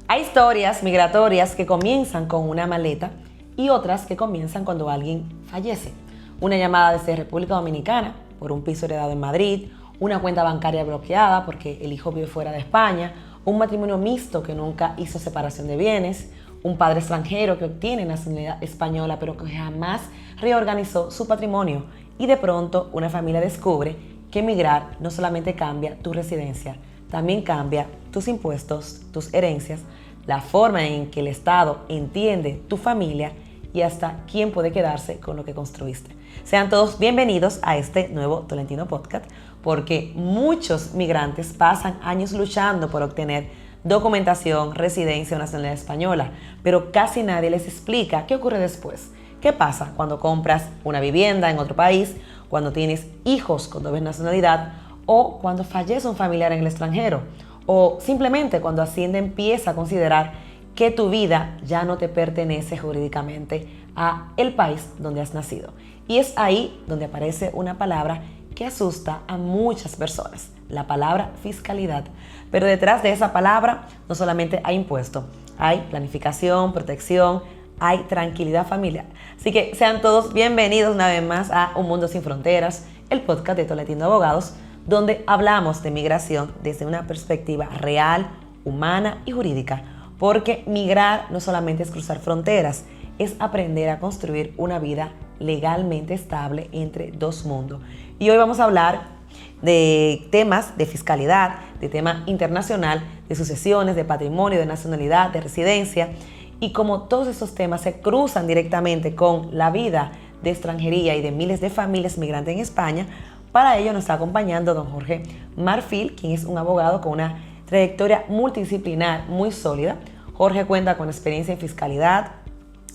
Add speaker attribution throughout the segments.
Speaker 1: Hay historias migratorias que comienzan con una maleta y otras que comienzan cuando alguien fallece. Una llamada desde República Dominicana por un piso heredado en Madrid, una cuenta bancaria bloqueada porque el hijo vive fuera de España, un matrimonio mixto que nunca hizo separación de bienes, un padre extranjero que obtiene nacionalidad española pero que jamás reorganizó su patrimonio y de pronto una familia descubre que emigrar no solamente cambia tu residencia, también cambia tus impuestos, tus herencias, la forma en que el Estado entiende tu familia y hasta quién puede quedarse con lo que construiste. Sean todos bienvenidos a este nuevo Tolentino Podcast, porque muchos migrantes pasan años luchando por obtener documentación, residencia o nacionalidad española, pero casi nadie les explica qué ocurre después. ¿Qué pasa cuando compras una vivienda en otro país, cuando tienes hijos con doble nacionalidad o cuando fallece un familiar en el extranjero? O simplemente cuando Hacienda empieza a considerar que tu vida ya no te pertenece jurídicamente a el país donde has nacido. Y es ahí donde aparece una palabra que asusta a muchas personas, la palabra fiscalidad. Pero detrás de esa palabra no solamente hay impuesto, hay planificación, protección, hay tranquilidad familiar. Así que sean todos bienvenidos una vez más a Un Mundo Sin Fronteras, el podcast de Tolentino Abogados, donde hablamos de migración desde una perspectiva real, humana y jurídica. Porque migrar no solamente es cruzar fronteras, es aprender a construir una vida legalmente estable entre dos mundos. Y hoy vamos a hablar de temas de fiscalidad, de tema internacional, de sucesiones, de patrimonio, de nacionalidad, de residencia. Y como todos estos temas se cruzan directamente con la vida de extranjería y de miles de familias migrantes en España, para ello nos está acompañando don Jorge Marfil, quien es un abogado con una trayectoria multidisciplinar muy sólida. Jorge cuenta con experiencia en fiscalidad,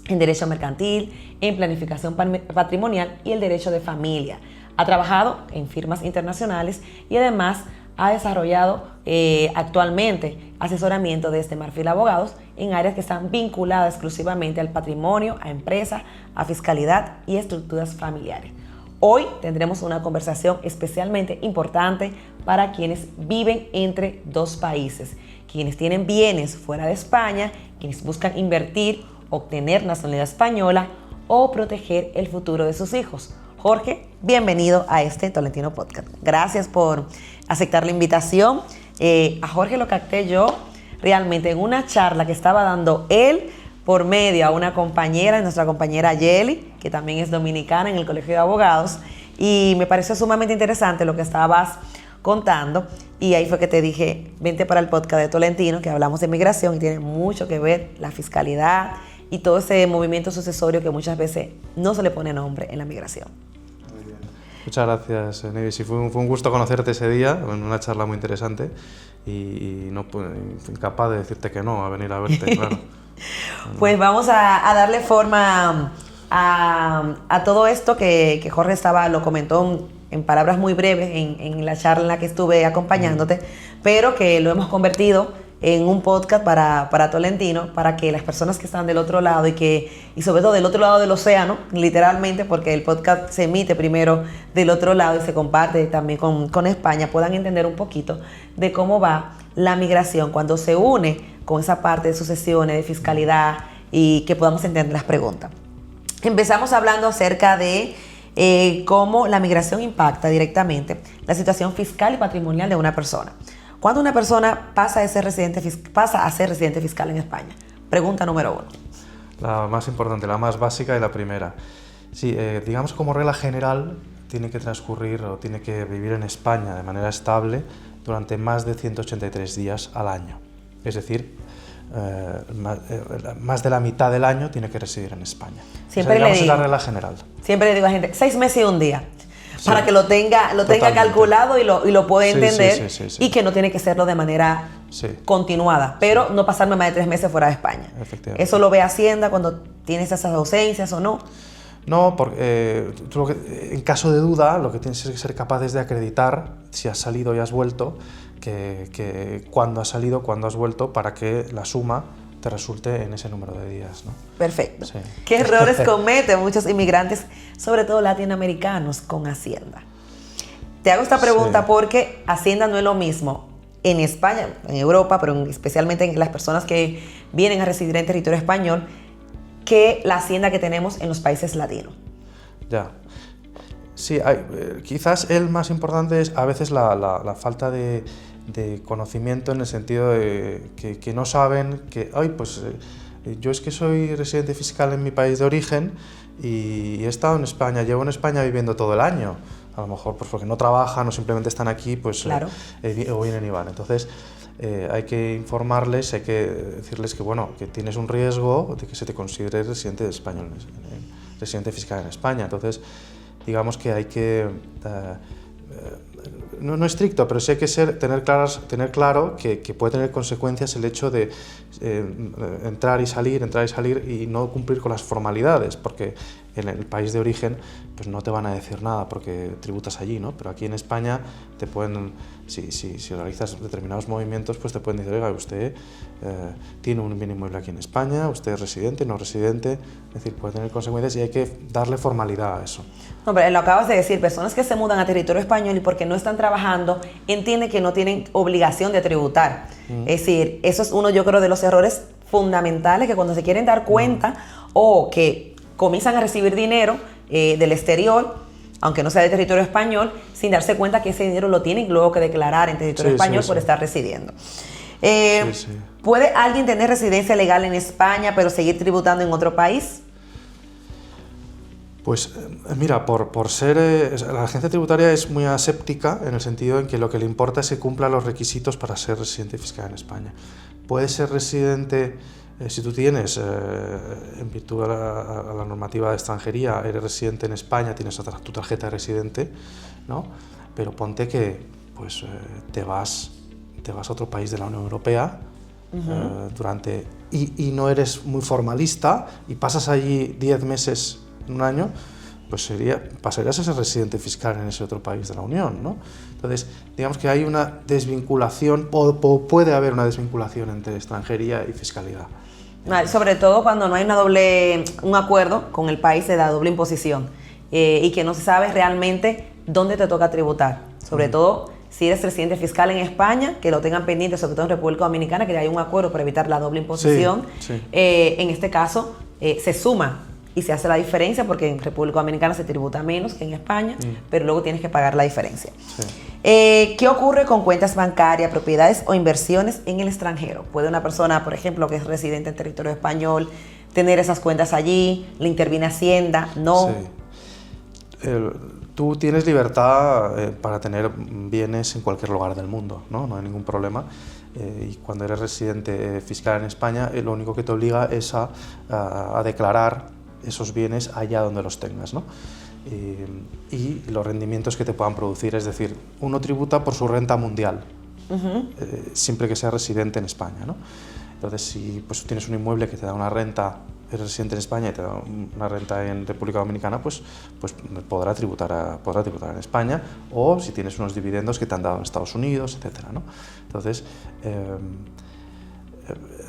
Speaker 1: en derecho mercantil, en planificación patrimonial y el derecho de familia. Ha trabajado en firmas internacionales y además ha desarrollado actualmente asesoramiento desde Marfil Abogados en áreas que están vinculadas exclusivamente al patrimonio, a empresas, a fiscalidad y estructuras familiares. Hoy tendremos una conversación especialmente importante para quienes viven entre dos países, quienes tienen bienes fuera de España, quienes buscan invertir, obtener nacionalidad española o proteger el futuro de sus hijos. Jorge, bienvenido a este Tolentino Podcast. Gracias por aceptar la invitación. A Jorge lo capté yo realmente en una charla que estaba dando él por medio a una compañera, nuestra compañera Yeli, que también es dominicana en el Colegio de Abogados, y me pareció sumamente interesante lo que estabas contando, y ahí fue que te dije, vente para el podcast de Tolentino, que hablamos de migración y tiene mucho que ver la fiscalidad y todo ese movimiento sucesorio que muchas veces no se le pone nombre en la migración.
Speaker 2: Muy bien. Muchas gracias, Nevis. Sí, fue un gusto conocerte ese día, en una charla muy interesante, y no fui incapaz de decirte que no, a venir a verte, claro.
Speaker 1: Pues vamos a darle forma a todo esto que Jorge lo comentó en palabras muy breves en la charla en la que estuve acompañándote, pero que lo hemos convertido en un podcast para Tolentino, para que las personas que están del otro lado y sobre todo del otro lado del océano, literalmente, porque el podcast se emite primero del otro lado y se comparte también con España, puedan entender un poquito de cómo va la migración cuando se une con esa parte de sucesiones, de fiscalidad y que podamos entender las preguntas. Empezamos hablando acerca de cómo la migración impacta directamente la situación fiscal y patrimonial de una persona. ¿Cuándo una persona pasa a ser residente fiscal en España? Pregunta número 1.
Speaker 2: La más importante, la más básica y la primera. Sí, digamos como regla general, tiene que transcurrir o tiene que vivir en España de manera estable durante más de 183 días al año. Es decir, más de la mitad del año tiene que residir en España.
Speaker 1: Siempre
Speaker 2: esa es la regla general.
Speaker 1: Siempre le digo a la gente, 6 meses y un día. Sí, para que lo tenga calculado y lo pueda entender, sí. Y que no tiene que serlo de manera continuada, pero no pasarme más de 3 meses fuera de España. ¿Eso lo ve Hacienda cuando tienes esas ausencias o no?
Speaker 2: No, porque en caso de duda lo que tienes es que ser capaces de acreditar si has salido y has vuelto, que cuándo has salido, cuándo has vuelto, para que la suma te resulte en ese número de días, ¿no?
Speaker 1: Perfecto. Sí. ¿Qué errores cometen muchos inmigrantes, sobre todo latinoamericanos, con Hacienda? Te hago esta pregunta porque Hacienda no es lo mismo en España, en Europa, pero especialmente en las personas que vienen a residir en territorio español, que la hacienda que tenemos en los países latinos.
Speaker 2: Ya. Sí, quizás el más importante es a veces la falta de conocimiento, en el sentido de que no saben que, yo es que soy residente fiscal en mi país de origen y he estado en España, llevo en España viviendo todo el año. A lo mejor pues porque no trabajan o simplemente están aquí, pues
Speaker 1: claro.
Speaker 2: O vienen y van. Entonces hay que informarles, hay que decirles que, bueno, que tienes un riesgo de que se te considere residente español, residente fiscal en España. Entonces, digamos que hay que, no estricto, pero sí hay que tener claro que puede tener consecuencias el hecho de entrar y salir y no cumplir con las formalidades, porque en el país de origen pues no te van a decir nada porque tributas allí, ¿no? Pero aquí en España te pueden, si realizas determinados movimientos, pues te pueden decir, oiga, usted tiene un bien inmueble aquí en España, usted es residente, no residente, es decir, puede tener consecuencias y hay que darle formalidad a eso.
Speaker 1: No, pero lo acabas de decir, personas que se mudan a territorio español y porque no están trabajando, entienden que no tienen obligación de tributar. Es decir, eso es uno, yo creo, de los errores fundamentales, que cuando se quieren dar cuenta o que comienzan a recibir dinero del exterior, aunque no sea de territorio español, sin darse cuenta que ese dinero lo tienen luego que declarar en territorio español por estar residiendo. ¿Puede alguien tener residencia legal en España pero seguir tributando en otro país?
Speaker 2: Pues mira, por ser... la agencia tributaria es muy aséptica, en el sentido en que lo que le importa es que cumpla los requisitos para ser residente fiscal en España. Puede ser residente, si tú tienes, en virtud a la normativa de extranjería, eres residente en España, tienes tu tarjeta de residente, ¿no? Pero ponte que pues, te vas a otro país de la Unión Europea y no eres muy formalista y pasas allí 10 meses, un año, pues pasarías a ser residente fiscal en ese otro país de la Unión, ¿no? Entonces, digamos que hay una desvinculación, o puede haber una desvinculación entre extranjería y fiscalidad.
Speaker 1: Sobre todo cuando no hay un acuerdo con el país de la doble imposición y que no se sabe realmente dónde te toca tributar. Sobre todo si eres residente fiscal en España, que lo tengan pendiente, sobre todo en República Dominicana, que hay un acuerdo para evitar la doble imposición. En este caso, se suma y se hace la diferencia, porque en República Dominicana se tributa menos que en España, pero luego tienes que pagar la diferencia. ¿Qué ocurre con cuentas bancarias, propiedades o inversiones en el extranjero? ¿Puede una persona, por ejemplo, que es residente en territorio español, tener esas cuentas allí? ¿Le interviene Hacienda? ¿No?
Speaker 2: Tú tienes libertad para tener bienes en cualquier lugar del mundo, ¿no? No hay ningún problema. Y cuando eres residente fiscal en España, lo único que te obliga es a declarar esos bienes allá donde los tengas, ¿no? Y los rendimientos que te puedan producir, es decir, uno tributa por su renta mundial, siempre que sea residente en España, ¿no? Entonces, si pues, tienes un inmueble que te da una renta, eres residente en España y te da una renta en República Dominicana, pues podrá tributar en España, o si tienes unos dividendos que te han dado en Estados Unidos, etcétera, ¿no? Entonces,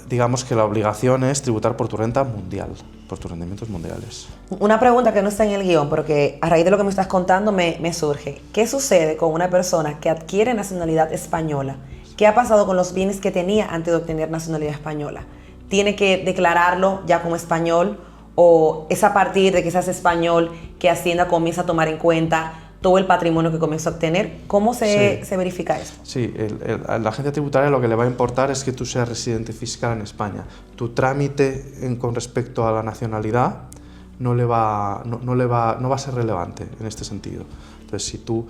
Speaker 2: digamos que la obligación es tributar por tu renta mundial, por tus rendimientos mundiales.
Speaker 1: Una pregunta que no está en el guión, pero que a raíz de lo que me estás contando me surge. ¿Qué sucede con una persona que adquiere nacionalidad española? ¿Qué ha pasado con los bienes que tenía antes de obtener nacionalidad española? ¿Tiene que declararlo ya como español? ¿O es a partir de que seas español que Hacienda comienza a tomar en cuenta todo el patrimonio que comienza a obtener? ¿Cómo se verifica esto?
Speaker 2: Sí, a la agencia tributaria lo que le va a importar es que tú seas residente fiscal en España. Tu trámite con respecto a la nacionalidad no va a ser relevante en este sentido. Entonces, si tú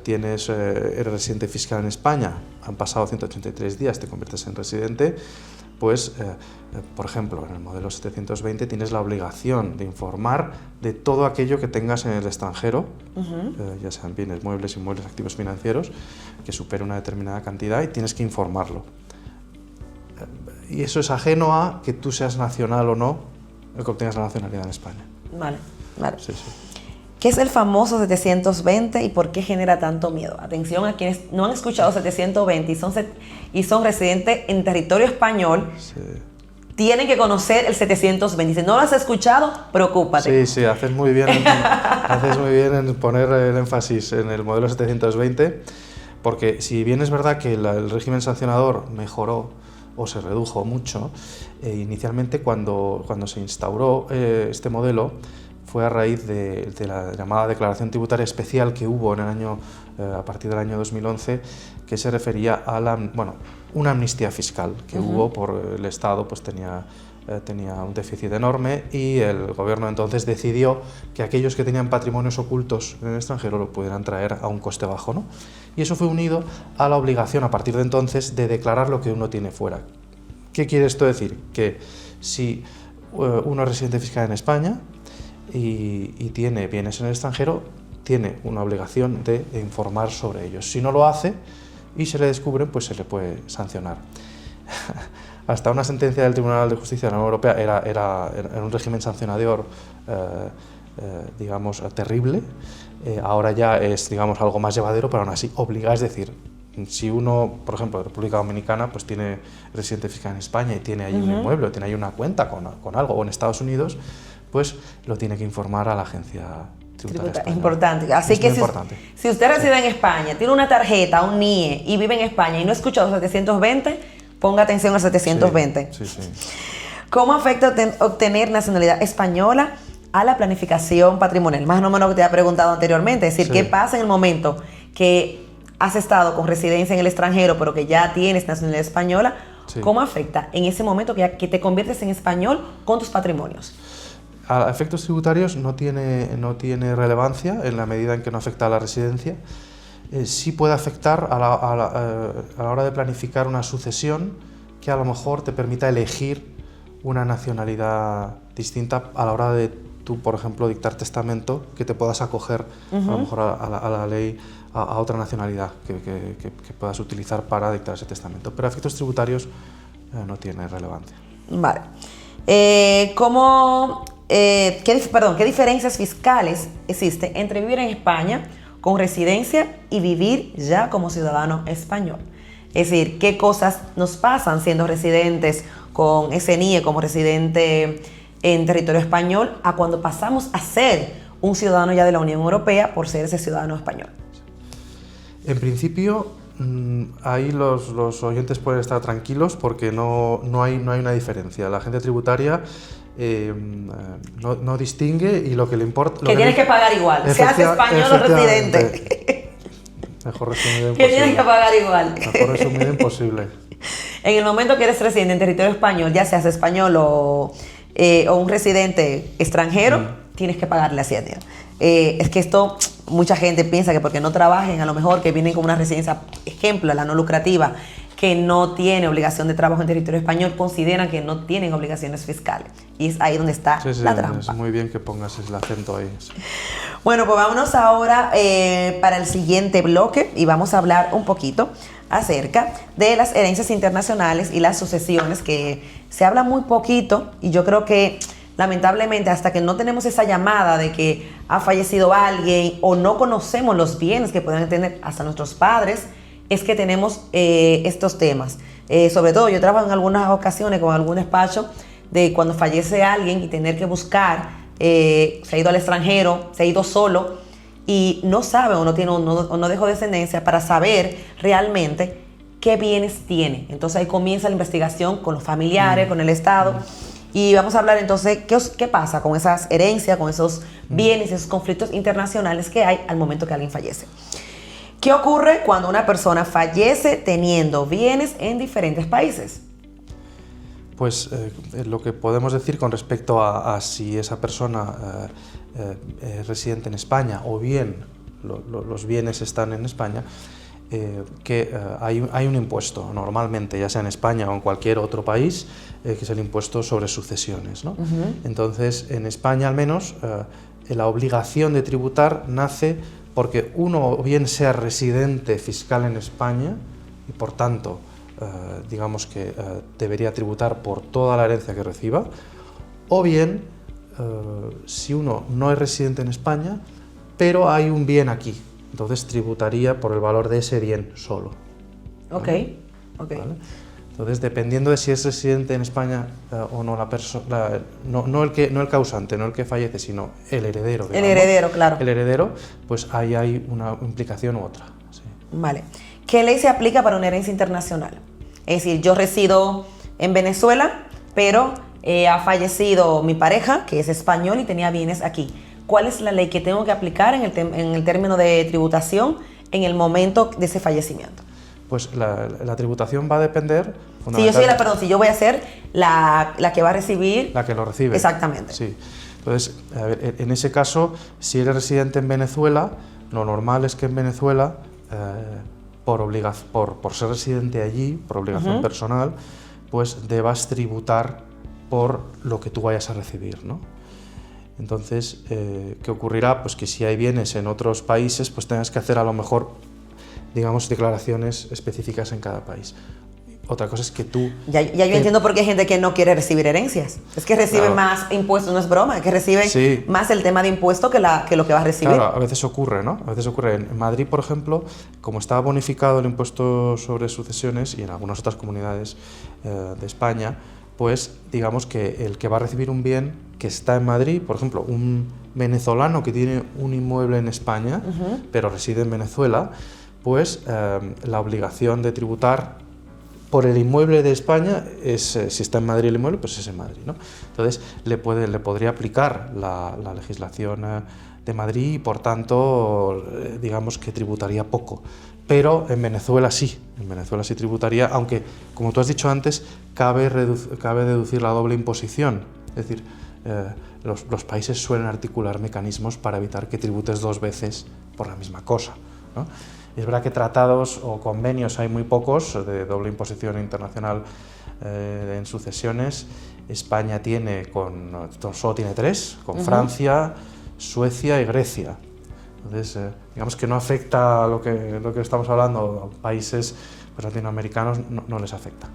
Speaker 2: eres residente fiscal en España, han pasado 183 días, te conviertes en residente, pues, por ejemplo, en el modelo 720 tienes la obligación de informar de todo aquello que tengas en el extranjero, ya sean bienes muebles, inmuebles, activos financieros, que supere una determinada cantidad, y tienes que informarlo. Y eso es ajeno a que tú seas nacional o no, el que obtengas la nacionalidad en España.
Speaker 1: Vale.
Speaker 2: Sí.
Speaker 1: ¿Qué es el famoso 720 y por qué genera tanto miedo? Atención a quienes no han escuchado 720 y son residentes en territorio español. Sí. Tienen que conocer el 720. Si no lo has escuchado, preocúpate.
Speaker 2: Sí, haces muy bien en poner el énfasis en el modelo 720, porque si bien es verdad que el régimen sancionador mejoró o se redujo mucho, inicialmente cuando se instauró este modelo fue a raíz de la llamada Declaración Tributaria Especial que hubo en el año, a partir del año 2011, que se refería a una amnistía fiscal que hubo por el Estado, pues tenía un déficit enorme y el gobierno entonces decidió que aquellos que tenían patrimonios ocultos en el extranjero lo pudieran traer a un coste bajo, ¿no? Y eso fue unido a la obligación a partir de entonces de declarar lo que uno tiene fuera. ¿Qué quiere esto decir? Que si uno es residente fiscal en España y tiene bienes en el extranjero, tiene una obligación de informar sobre ellos. Si no lo hace y se le descubren, pues se le puede sancionar. Hasta una sentencia del Tribunal de Justicia de la Unión Europea era un régimen sancionador, digamos, terrible. Ahora ya es, digamos, algo más llevadero, pero aún así obliga, es decir, si uno, por ejemplo, de República Dominicana, pues tiene residente fiscal en España y tiene ahí un inmueble, o tiene ahí una cuenta con algo, o en Estados Unidos, pues lo tiene que informar a la agencia tributaria española.
Speaker 1: Importante. Así que si usted reside en España, tiene una tarjeta, un NIE, y vive en España y no escucha los 720, ponga atención al 720.
Speaker 2: Sí.
Speaker 1: ¿Cómo afecta obtener nacionalidad española a la planificación patrimonial? Más o menos lo que te había preguntado anteriormente. Es decir, ¿qué pasa en el momento que has estado con residencia en el extranjero, pero que ya tienes nacionalidad española? ¿Cómo afecta en ese momento que te conviertes en español con tus patrimonios?
Speaker 2: A efectos tributarios no tiene relevancia en la medida en que no afecta a la residencia. Sí puede afectar a la hora de planificar una sucesión que a lo mejor te permita elegir una nacionalidad distinta a la hora de tú, por ejemplo, dictar testamento, que te puedas acoger a lo mejor a la ley, a otra nacionalidad que puedas utilizar para dictar ese testamento. Pero a efectos tributarios no tiene relevancia.
Speaker 1: Vale. ¿Qué diferencias fiscales existen entre vivir en España con residencia y vivir ya como ciudadano español? Es decir, ¿qué cosas nos pasan siendo residentes con ese NIE como residente en territorio español a cuando pasamos a ser un ciudadano ya de la Unión Europea por ser ese ciudadano español?
Speaker 2: En principio, ahí los oyentes pueden estar tranquilos porque no hay una diferencia. La agencia tributaria no distingue y lo que le importa...
Speaker 1: Que tienes que pagar igual, seas español o residente.
Speaker 2: Mejor resumido imposible.
Speaker 1: Que tienes que pagar igual.
Speaker 2: Mejor resumido imposible.
Speaker 1: En el momento que eres residente en territorio español, ya seas español o un residente extranjero, tienes que pagarle Hacienda. Es que esto, mucha gente piensa que porque no trabajen, a lo mejor que vienen con una residencia, ejemplo, la no lucrativa, que no tiene obligación de trabajo en territorio español, consideran que no tienen obligaciones fiscales. Y es ahí donde está la trampa.
Speaker 2: Es muy bien que pongas el acento ahí. Sí.
Speaker 1: Bueno, pues vámonos ahora para el siguiente bloque y vamos a hablar un poquito acerca de las herencias internacionales y las sucesiones, que se habla muy poquito y yo creo que lamentablemente hasta que no tenemos esa llamada de que ha fallecido alguien o no conocemos los bienes que puedan tener hasta nuestros padres, es que tenemos estos temas. Sobre todo yo trabajo en algunas ocasiones con algún despacho de cuando fallece alguien y tener que buscar, se ha ido al extranjero, se ha ido solo y no sabe o no dejó descendencia para saber realmente qué bienes tiene. Entonces ahí comienza la investigación con los familiares, con el Estado. Y vamos a hablar entonces qué pasa con esas herencias, con esos bienes, esos conflictos internacionales que hay al momento que alguien fallece. ¿Qué ocurre cuando una persona fallece teniendo bienes en diferentes países?
Speaker 2: Pues lo que podemos decir con respecto a si esa persona es residente en España o bien los bienes están en España, que hay un impuesto normalmente, ya sea en España o en cualquier otro país, que es el impuesto sobre sucesiones, ¿no? Entonces, en España al menos, la obligación de tributar nace porque uno o bien sea residente fiscal en España y por tanto digamos que debería tributar por toda la herencia que reciba, o bien si uno no es residente en España pero hay un bien aquí, entonces tributaría por el valor de ese bien solo. ¿Vale?
Speaker 1: ¿Vale?
Speaker 2: Entonces, dependiendo de si es residente en España o no la persona, no el causante, no el que fallece, sino el heredero. Digamos,
Speaker 1: el heredero, claro.
Speaker 2: El heredero, pues ahí hay una implicación u otra. Sí.
Speaker 1: Vale. ¿qué ley se aplica para una herencia internacional? Es decir, yo resido en Venezuela, pero ha fallecido mi pareja, que es español y tenía bienes aquí. ¿Cuál es la ley que tengo que aplicar en el término de tributación en el momento de ese fallecimiento?
Speaker 2: Pues la tributación va a depender...
Speaker 1: Si yo voy a ser la que va a recibir...
Speaker 2: La que lo recibe.
Speaker 1: Exactamente.
Speaker 2: Sí. Entonces, a ver, en ese caso, si eres residente en Venezuela, lo normal es que en Venezuela, por ser residente allí, por obligación personal, pues debas tributar por lo que tú vayas a recibir, ¿no? Entonces, ¿qué ocurrirá? Pues que si hay bienes en otros países, pues tengas que hacer a lo mejor, digamos, declaraciones específicas en cada país. Otra cosa es que tú...
Speaker 1: Ya yo entiendo por qué hay gente que no quiere recibir herencias. Es que recibe más impuestos, no es broma, que recibe más el tema de impuesto que lo que va a recibir.
Speaker 2: Claro, a veces ocurre, ¿no? A veces ocurre. En Madrid, por ejemplo, como está bonificado el impuesto sobre sucesiones y en algunas otras comunidades de España, pues digamos que el que va a recibir un bien que está en Madrid, por ejemplo, un venezolano que tiene un inmueble en España, pero reside en Venezuela, pues la obligación de tributar por el inmueble de España es, si está en Madrid el inmueble, pues es en Madrid, ¿no? Entonces le podría aplicar la legislación de Madrid y por tanto digamos que tributaría poco. Pero en Venezuela sí tributaría, aunque como tú has dicho antes, cabe deducir la doble imposición. Es decir, los países suelen articular mecanismos para evitar que tributes dos veces por la misma cosa, ¿no? Es verdad que tratados o convenios hay muy pocos de doble imposición internacional en sucesiones. España solo tiene 3, con Francia, Suecia y Grecia. Entonces, digamos que no afecta a lo que estamos hablando, a países latinoamericanos no les afecta.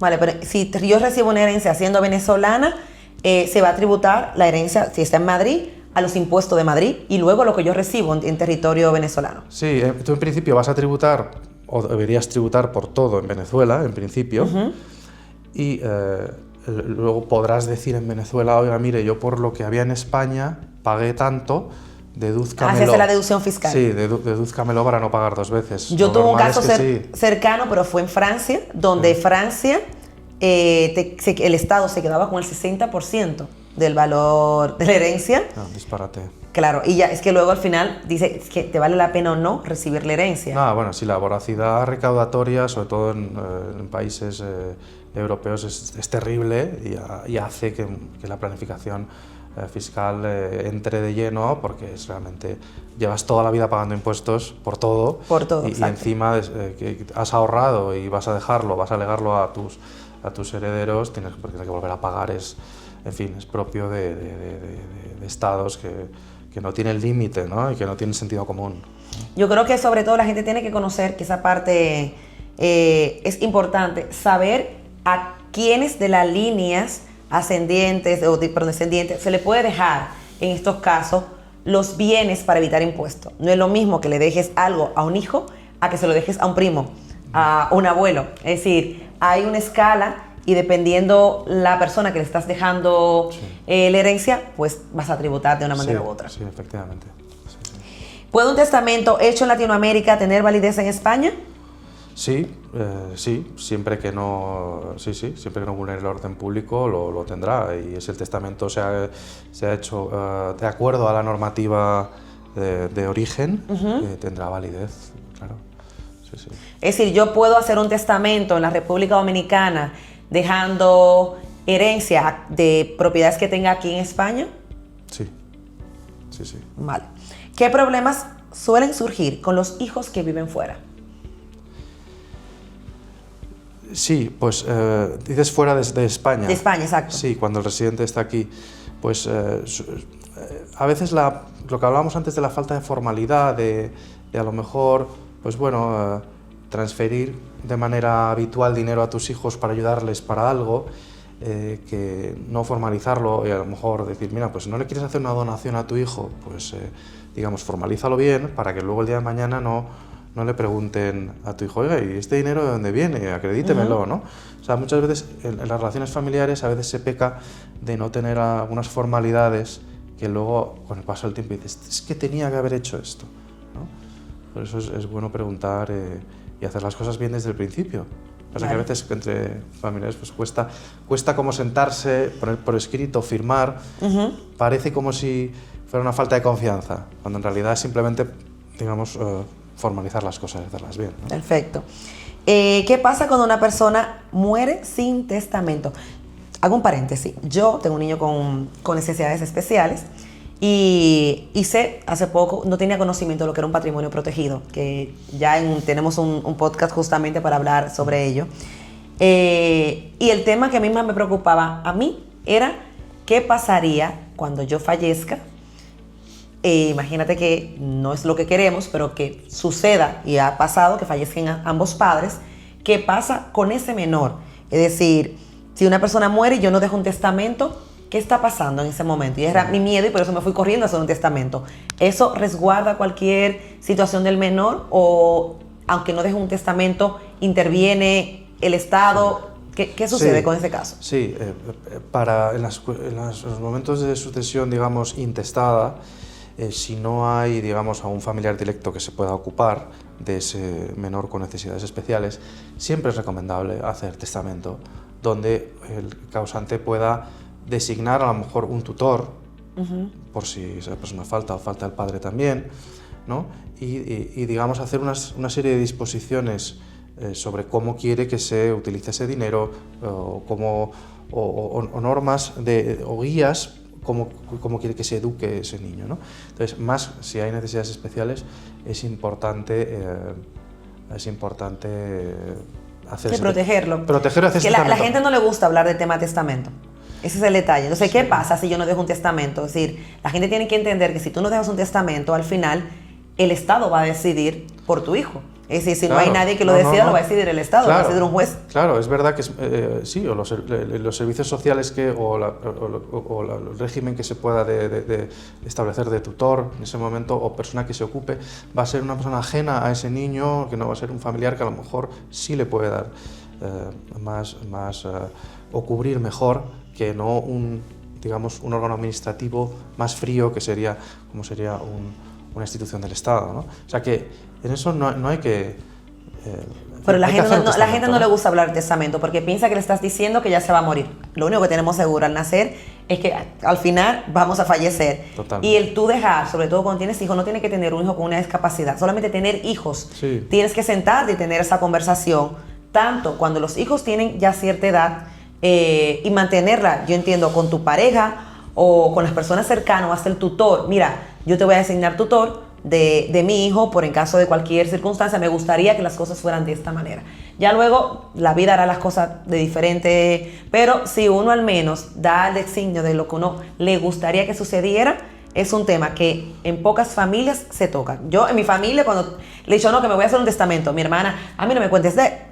Speaker 1: Vale, pero si yo recibo una herencia siendo venezolana, se va a tributar la herencia, si está en Madrid, a los impuestos de Madrid y luego lo que yo recibo en territorio venezolano.
Speaker 2: Sí, tú en principio vas a tributar, o deberías tributar por todo en Venezuela, en principio, y luego podrás decir en Venezuela, oiga, mire, yo por lo que había en España pagué tanto, dedúzcamelo.
Speaker 1: Hace la deducción fiscal.
Speaker 2: Sí, dedúzcamelo para no pagar dos veces.
Speaker 1: Yo tuve un caso cercano, pero fue en Francia, donde Francia, el Estado se quedaba con el 60% del valor de la herencia.
Speaker 2: Disparate.
Speaker 1: Claro, y ya es que luego al final dice que te vale la pena o no recibir la herencia.
Speaker 2: Bueno, sí, la voracidad recaudatoria, sobre todo en países europeos, es terrible y hace que la planificación fiscal entre de lleno, porque realmente llevas toda la vida pagando impuestos por todo. Y encima que has ahorrado y vas a dejarlo, vas a legarlo a tus herederos, tienes que volver a pagar. En fin, es propio de estados que no tienen límite, ¿no? Y que no tienen sentido común.
Speaker 1: Yo creo que sobre todo la gente tiene que conocer que esa parte es importante, saber a quiénes de las líneas ascendientes o descendientes se le puede dejar en estos casos los bienes para evitar impuestos. No es lo mismo que le dejes algo a un hijo a que se lo dejes a un primo, a un abuelo. Es decir, hay una escala y dependiendo la persona que le estás dejando la herencia, pues vas a tributar de una manera u otra.
Speaker 2: Sí, efectivamente. Sí.
Speaker 1: ¿Puede un testamento hecho en Latinoamérica tener validez en España?
Speaker 2: Sí, siempre que no vulnere el orden público lo tendrá, y si el testamento se ha hecho de acuerdo a la normativa de origen, tendrá validez, claro. Sí.
Speaker 1: Es decir, yo puedo hacer un testamento en la República Dominicana dejando herencia de propiedades que tenga aquí en España.
Speaker 2: Sí.
Speaker 1: Vale. ¿Qué problemas suelen surgir con los hijos que viven fuera?
Speaker 2: Sí, pues dices fuera de España.
Speaker 1: De España, exacto.
Speaker 2: Sí, cuando el residente está aquí. Pues a veces lo que hablábamos antes de la falta de formalidad, de a lo mejor, pues bueno, transferir de manera habitual dinero a tus hijos para ayudarles para algo, que no formalizarlo y a lo mejor decir, mira, pues no le quieres hacer una donación a tu hijo, pues digamos, formalízalo bien para que luego el día de mañana no le pregunten a tu hijo, oiga, ¿y este dinero de dónde viene? Acredítemelo, ¿no? O sea, muchas veces en las relaciones familiares a veces se peca de no tener algunas formalidades que luego, con el paso del tiempo, dices, es que tenía que haber hecho esto, ¿no? Por eso es bueno preguntar y hacer las cosas bien desde el principio. Pasa que a veces entre familiares pues cuesta como sentarse, poner por escrito, firmar. Parece como si fuera una falta de confianza, cuando en realidad es simplemente, digamos, formalizar las cosas y hacerlas bien, ¿no?
Speaker 1: Perfecto. ¿Qué pasa cuando una persona muere sin testamento? Hago un paréntesis. Yo tengo un niño con necesidades especiales y sé, hace poco, no tenía conocimiento de lo que era un patrimonio protegido, que ya tenemos un podcast justamente para hablar sobre ello. Y el tema que a mí más me preocupaba a mí era qué pasaría cuando yo fallezca. Imagínate que no es lo que queremos, pero que suceda, y ha pasado, que fallezcan ambos padres. ¿Qué pasa con ese menor? Es decir, si una persona muere y yo no dejo un testamento, ¿qué está pasando en ese momento? Y era mi miedo y por eso me fui corriendo a hacer un testamento. ¿Eso resguarda cualquier situación del menor o, aunque no deje un testamento, interviene el Estado? ¿Qué sucede con ese caso?
Speaker 2: Sí, en los momentos de sucesión, digamos, intestada, si no hay, digamos, a un familiar directo que se pueda ocupar de ese menor con necesidades especiales, siempre es recomendable hacer testamento donde el causante pueda designar a lo mejor un tutor, por si esa persona falta o falta el padre también, ¿no? Y digamos, hacer una serie de disposiciones sobre cómo quiere que se utilice ese dinero, o normas o guías, cómo quiere que se eduque ese niño, ¿no? Entonces, más si hay necesidades especiales, es importante hacer
Speaker 1: protegerlo.
Speaker 2: Protegerlo, hacer
Speaker 1: que la gente no le gusta hablar del tema testamento. Ese es el detalle. Entonces, ¿qué pasa si yo no dejo un testamento? Es decir, la gente tiene que entender que si tú no dejas un testamento, al final el Estado va a decidir por tu hijo. Es decir, si no hay nadie que lo decida, lo va a decidir el Estado, lo va a decidir un juez.
Speaker 2: Claro, es verdad que sí, o los servicios sociales o el régimen que se pueda de establecer de tutor en ese momento, o persona que se ocupe, va a ser una persona ajena a ese niño, que no va a ser un familiar que a lo mejor sí le puede dar o cubrir mejor que no un órgano administrativo más frío, que sería una institución del Estado, ¿no? O sea que en eso no hay que...
Speaker 1: Pero la gente no le gusta hablar de testamento porque piensa que le estás diciendo que ya se va a morir. Lo único que tenemos seguro al nacer es que al final vamos a fallecer.
Speaker 2: Totalmente.
Speaker 1: Y el tú dejar, sobre todo cuando tienes hijos, no tienes que tener un hijo con una discapacidad, solamente tener hijos.
Speaker 2: Sí.
Speaker 1: Tienes que sentarte y tener esa conversación, tanto cuando los hijos tienen ya cierta edad, y mantenerla, yo entiendo, con tu pareja o con las personas cercanas, hasta el tutor. Mira, yo te voy a designar tutor de mi hijo por en caso de cualquier circunstancia, me gustaría que las cosas fueran de esta manera. Ya luego la vida hará las cosas de diferente, pero si uno al menos da el designio de lo que uno le gustaría que sucediera, es un tema que en pocas familias se toca. Yo en mi familia, cuando le he dicho no, que me voy a hacer un testamento, mi hermana, a mí no me cuentes de...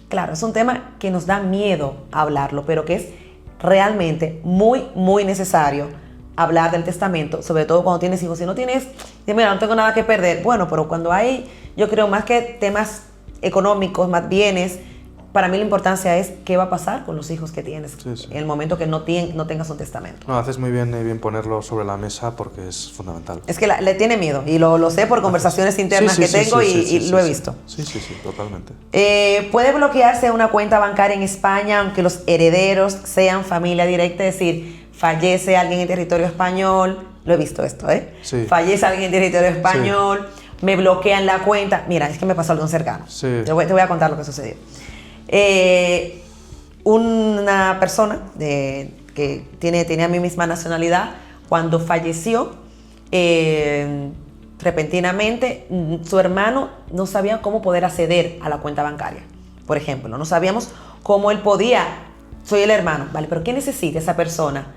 Speaker 1: Claro, es un tema que nos da miedo hablarlo, pero que es realmente muy, muy necesario hablar del testamento, sobre todo cuando tienes hijos. Si no tienes, mira, no tengo nada que perder. Bueno, pero cuando hay, yo creo, más que temas económicos, más bienes, para mí la importancia es qué va a pasar con los hijos que tienes en el momento que no tengas un testamento.
Speaker 2: No, haces muy bien ponerlo sobre la mesa porque es fundamental.
Speaker 1: Es que le tiene miedo y lo sé por conversaciones internas que tengo y lo he visto.
Speaker 2: Sí, totalmente.
Speaker 1: ¿Puede bloquearse una cuenta bancaria en España aunque los herederos sean familia directa? Es decir, fallece alguien en territorio español, lo he visto esto,
Speaker 2: Sí.
Speaker 1: Fallece alguien en territorio español, me bloquean la cuenta. Mira, es que me pasó algo cercano.
Speaker 2: Sí.
Speaker 1: Te voy a contar lo que sucedió. Una persona que tenía mi misma nacionalidad, cuando falleció, repentinamente, su hermano no sabía cómo poder acceder a la cuenta bancaria. Por ejemplo, no sabíamos cómo él podía. Soy el hermano, ¿vale? Pero ¿qué necesita esa persona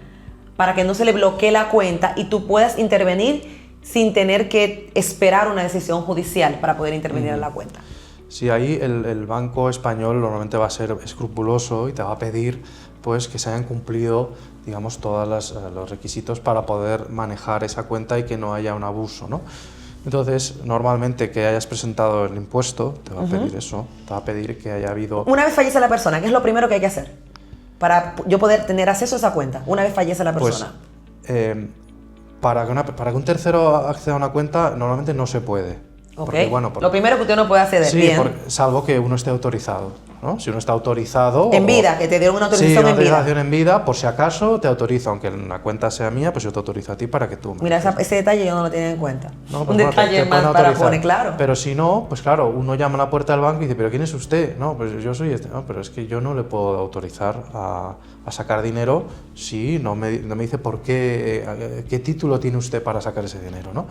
Speaker 1: para que no se le bloquee la cuenta y tú puedas intervenir sin tener que esperar una decisión judicial para poder intervenir en la cuenta?
Speaker 2: Sí, ahí el Banco Español normalmente va a ser escrupuloso y te va a pedir pues, que se hayan cumplido, digamos, todos los requisitos para poder manejar esa cuenta y que no haya un abuso, ¿no? Entonces, normalmente que hayas presentado el impuesto, te va a pedir eso, te va a pedir que haya habido...
Speaker 1: Una vez fallece la persona, ¿qué es lo primero que hay que hacer para yo poder tener acceso a esa cuenta? Una vez fallece la persona.
Speaker 2: Pues, para que un tercero acceda a una cuenta, normalmente no se puede.
Speaker 1: Ok.
Speaker 2: Porque, bueno,
Speaker 1: Lo primero que usted no puede acceder,
Speaker 2: sí,
Speaker 1: bien.
Speaker 2: salvo que uno esté autorizado, ¿no? Si uno está autorizado...
Speaker 1: En vida, que te dieron una autorización
Speaker 2: sí, una
Speaker 1: en vida.
Speaker 2: autorización en vida, por si acaso te autorizo, aunque la cuenta sea mía, pues yo te autorizo a ti para que tú...
Speaker 1: Mira, ese detalle yo no lo tenía en cuenta.
Speaker 2: No,
Speaker 1: Un
Speaker 2: pues bueno,
Speaker 1: detalle
Speaker 2: te
Speaker 1: más
Speaker 2: pueden
Speaker 1: para
Speaker 2: autorizar.
Speaker 1: poner, claro.
Speaker 2: Pero si no, pues claro, uno llama a la puerta del banco y dice, ¿pero quién es usted? No, pues yo soy este. No, pero es que yo no le puedo autorizar a sacar dinero si no me dice por qué título tiene usted para sacar ese dinero, ¿no?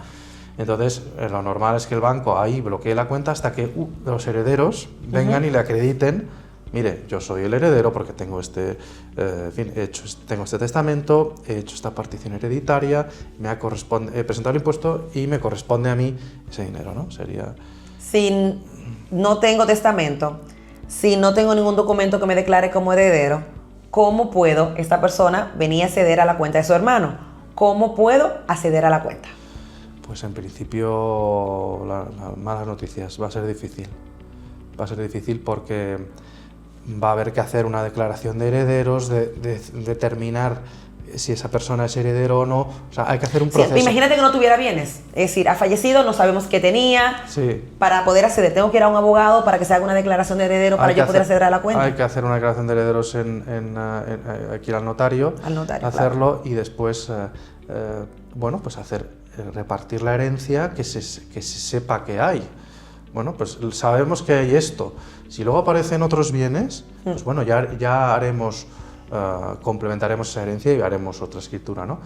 Speaker 2: Entonces, lo normal es que el banco ahí bloquee la cuenta hasta que los herederos vengan y le acrediten, mire, yo soy el heredero porque tengo en fin, tengo este testamento, he hecho esta partición hereditaria, he presentado el impuesto y me corresponde a mí ese dinero, ¿no? Sería...
Speaker 1: Si no tengo testamento, si no tengo ningún documento que me declare como heredero, ¿cómo puedo esta persona venir a acceder a la cuenta de su hermano? ¿Cómo puedo acceder a la cuenta?
Speaker 2: Pues en principio, las malas noticias, va a ser difícil. Va a ser difícil porque va a haber que hacer una declaración de herederos, de determinar si esa persona es heredero o no. O sea, hay que hacer un proceso.
Speaker 1: Sí, imagínate que no tuviera bienes. Es decir, ha fallecido, no sabemos qué tenía.
Speaker 2: Sí.
Speaker 1: Para poder acceder, tengo que ir a un abogado para que se haga una declaración de heredero para yo poder acceder a la cuenta.
Speaker 2: Hay que hacer una declaración de herederos aquí al notario.
Speaker 1: Al notario,
Speaker 2: hacerlo,
Speaker 1: claro.
Speaker 2: Y después, bueno, pues repartir la herencia, que se sepa que hay. Bueno, pues sabemos que hay esto. Si luego aparecen otros bienes, pues bueno, ya haremos, complementaremos esa herencia y haremos otra escritura, ¿no?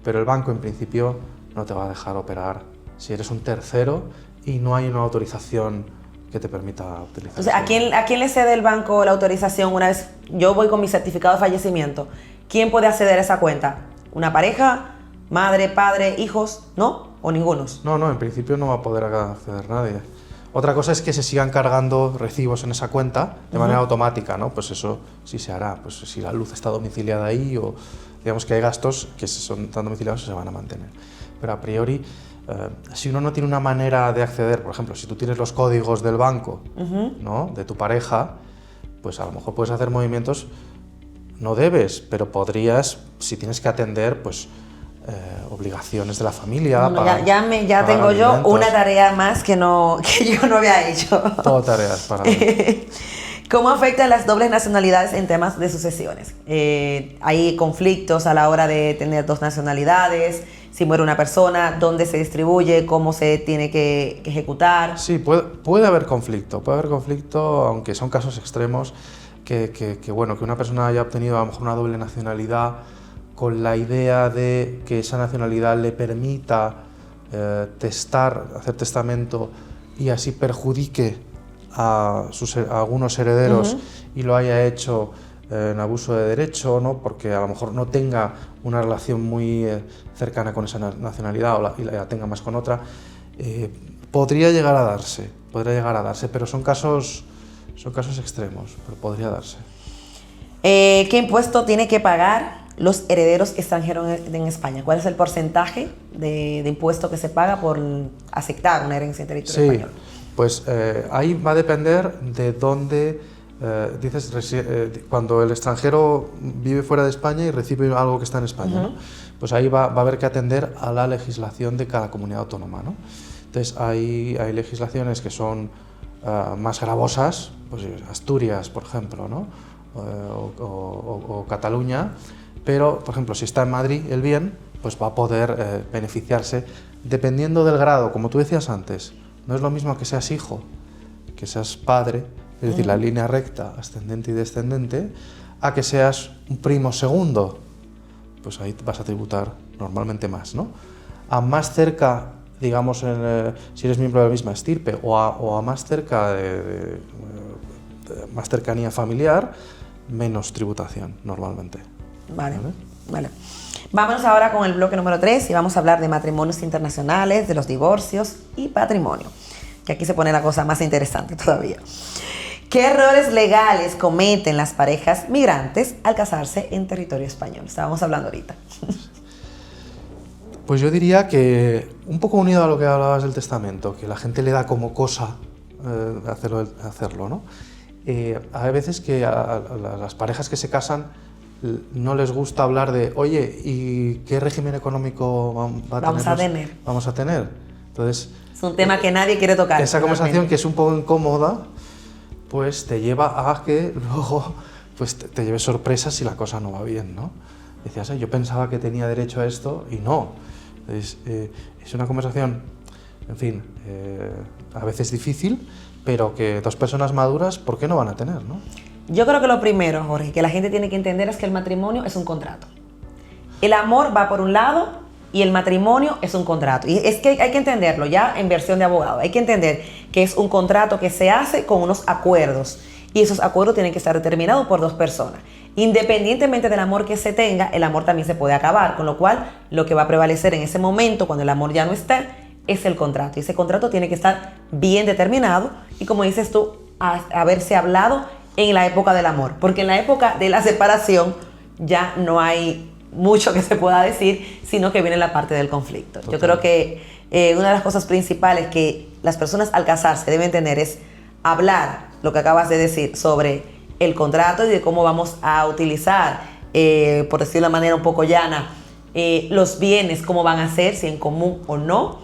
Speaker 2: Pero el banco en principio no te va a dejar operar si eres un tercero y no hay una autorización que te permita utilizar.
Speaker 1: O sea, ¿a quién le cede el banco la autorización una vez yo voy con mi certificado de fallecimiento? ¿Quién puede acceder a esa cuenta? ¿Una pareja? ¿Madre, padre, hijos? ¿No? ¿O ningunos?
Speaker 2: No, en principio no va a poder acceder nadie. Otra cosa es que se sigan cargando recibos en esa cuenta de manera automática, ¿no? Pues eso sí se hará. Pues si la luz está domiciliada ahí o digamos que hay gastos que están domiciliados se van a mantener. Pero a priori, si uno no tiene una manera de acceder, por ejemplo, si tú tienes los códigos del banco, ¿no? De tu pareja, pues a lo mejor puedes hacer movimientos, no debes, pero podrías, si tienes que atender, pues obligaciones de la familia.
Speaker 1: No, ya tengo yo una tarea más que yo no había hecho.
Speaker 2: Todo tareas para mí.
Speaker 1: ¿Cómo afectan las dobles nacionalidades en temas de sucesiones? ¿Hay conflictos a la hora de tener dos nacionalidades? Si muere una persona, ¿dónde se distribuye? ¿Cómo se tiene que ejecutar?
Speaker 2: Sí, puede haber conflicto, aunque son casos extremos, que una persona haya obtenido a lo mejor una doble nacionalidad con la idea de que esa nacionalidad le permita hacer testamento y así perjudique a algunos herederos y lo haya hecho en abuso de derecho, ¿no? Porque a lo mejor no tenga una relación muy cercana con esa nacionalidad y la tenga más con otra, podría llegar a darse, pero son casos extremos, pero podría darse.
Speaker 1: ¿Qué impuesto tiene que pagar los herederos extranjeros en España? ¿Cuál es el porcentaje de impuesto que se paga por aceptar una herencia en territorio español?
Speaker 2: Pues ahí va a depender de dónde, cuando el extranjero vive fuera de España y recibe algo que está en España, ¿no? Pues ahí va a haber que atender a la legislación de cada comunidad autónoma, ¿no? Entonces hay legislaciones que son más gravosas, pues Asturias, por ejemplo, ¿no? O Cataluña, pero, por ejemplo, si está en Madrid el bien, pues va a poder beneficiarse dependiendo del grado, como tú decías antes. No es lo mismo que seas hijo, que seas padre, es decir, la línea recta, ascendente y descendente, a que seas un primo segundo, pues ahí vas a tributar normalmente más, ¿no? A más cerca, digamos, si eres miembro de la misma estirpe o a más cerca de más cercanía familiar, menos tributación normalmente.
Speaker 1: Vale. Vámonos ahora con el bloque número 3 y vamos a hablar de matrimonios internacionales, de los divorcios y patrimonio, que aquí se pone la cosa más interesante todavía. ¿Qué errores legales cometen las parejas migrantes al casarse en territorio español? Estábamos hablando ahorita.
Speaker 2: Pues yo diría que, un poco unido a lo que hablabas del testamento, que la gente le da como cosa hacerlo, ¿no? Hay veces que a las parejas que se casan no les gusta hablar de, oye, ¿y qué régimen económico vamos a tener? Entonces,
Speaker 1: Es un tema que nadie quiere tocar.
Speaker 2: esa conversación
Speaker 1: realmente.
Speaker 2: que es un poco incómoda, pues te lleva a que luego pues te lleves sorpresas si la cosa no va bien, ¿no? Decías, yo pensaba que tenía derecho a esto y no. Es una conversación, en fin, a veces difícil, pero que dos personas maduras, ¿por qué no van a tener, no?
Speaker 1: Yo creo que lo primero, Jorge, que la gente tiene que entender es que el matrimonio es un contrato. El amor va por un lado y el matrimonio es un contrato. Y es que hay que entenderlo ya en versión de abogado. Hay que entender que es un contrato que se hace con unos acuerdos. Y esos acuerdos tienen que estar determinados por dos personas. Independientemente del amor que se tenga, el amor también se puede acabar. Con lo cual, lo que va a prevalecer en ese momento, cuando el amor ya no está, es el contrato. Y ese contrato tiene que estar bien determinado. Y como dices tú, haberse hablado en la época del amor. Porque en la época de la separación ya no hay mucho que se pueda decir, sino que viene la parte del conflicto. Total. Yo creo que una de las cosas principales que las personas al casarse deben tener es hablar, lo que acabas de decir, sobre el contrato y de cómo vamos a utilizar, por decirlo de una manera un poco llana, los bienes, cómo van a ser, si en común o no,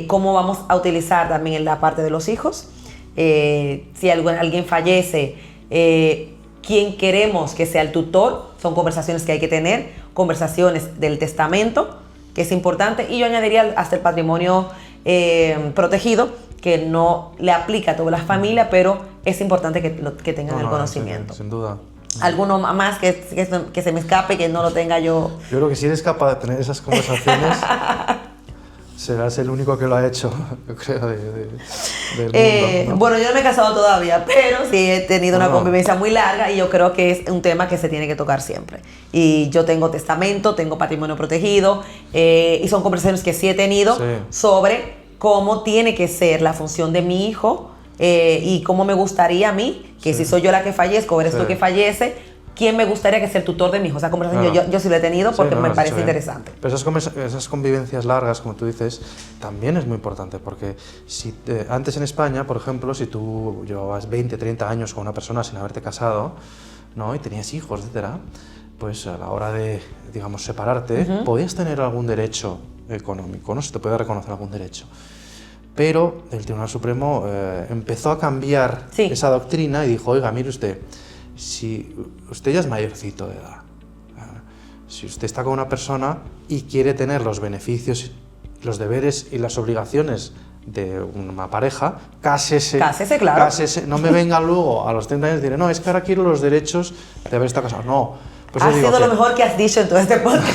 Speaker 1: cómo vamos a utilizar también en la parte de los hijos, si alguien fallece, quién queremos que sea el tutor. Son conversaciones que hay que tener, conversaciones del testamento, que es importante, y yo añadiría hasta el patrimonio protegido, que no le aplica a toda la familia, pero es importante que tengan el conocimiento.
Speaker 2: Sin duda.
Speaker 1: ¿Alguno más que se me escape, que no lo tenga yo?
Speaker 2: Yo creo que si eres capaz de tener esas conversaciones, serás el único que lo ha hecho, yo creo, del mundo, ¿no?
Speaker 1: Bueno, yo no me he casado todavía, pero sí he tenido una convivencia muy larga y yo creo que es un tema que se tiene que tocar siempre. Y yo tengo testamento, tengo patrimonio protegido, y son conversaciones que sí he tenido sobre cómo tiene que ser la función de mi hijo, y cómo me gustaría a mí, que si soy yo la que fallezco o eres tú que fallece, ¿quién me gustaría que sea el tutor de mi hijo? Esa conversación yo sí lo he tenido porque me parece interesante.
Speaker 2: Pero esas convivencias largas, como tú dices, también es muy importante, porque si antes en España, por ejemplo, si tú llevabas 20, 30 años con una persona sin haberte casado, ¿no? Y tenías hijos, etcétera, pues a la hora de, digamos, separarte, podías tener algún derecho económico, ¿no? Se te puede reconocer algún derecho. Pero el Tribunal Supremo empezó a cambiar esa doctrina y dijo, oiga, mire usted, si usted ya es mayorcito de edad, si usted está con una persona y quiere tener los beneficios, los deberes y las obligaciones de una pareja, cásese.
Speaker 1: Cásese, claro.
Speaker 2: Cásese, no me venga luego a los 30 años y diré, no, es que ahora quiero los derechos de haber estado casado. No.
Speaker 1: Pues ha sido lo mejor que has dicho en todo este podcast.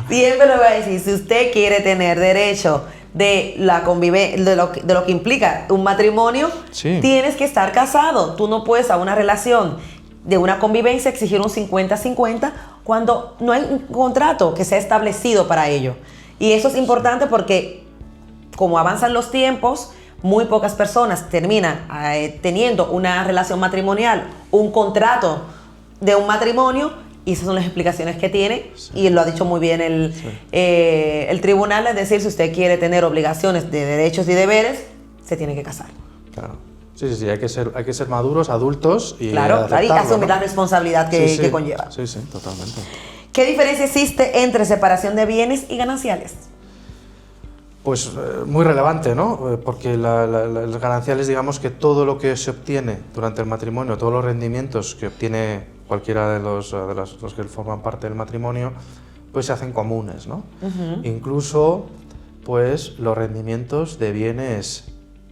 Speaker 1: Siempre lo voy a decir, si usted quiere tener derecho de la de lo que implica un matrimonio, tienes que estar casado. Tú no puedes a una relación de una convivencia exigir un 50-50 cuando no hay un contrato que sea establecido para ello. Y eso es importante porque como avanzan los tiempos, muy pocas personas terminan teniendo una relación matrimonial, un contrato de un matrimonio, y esas son las explicaciones que tiene, y lo ha dicho muy bien el tribunal, es decir, si usted quiere tener obligaciones de derechos y deberes, se tiene que casar.
Speaker 2: Claro. Sí, hay que ser maduros, adultos y
Speaker 1: y asumir la responsabilidad que conlleva.
Speaker 2: Sí, totalmente.
Speaker 1: ¿Qué diferencia existe entre separación de bienes y gananciales?
Speaker 2: Pues muy relevante, ¿no? Porque los gananciales, digamos que todo lo que se obtiene durante el matrimonio, todos los rendimientos que obtiene cualquiera de los que forman parte del matrimonio, pues se hacen comunes, ¿no? Incluso, pues, los rendimientos de bienes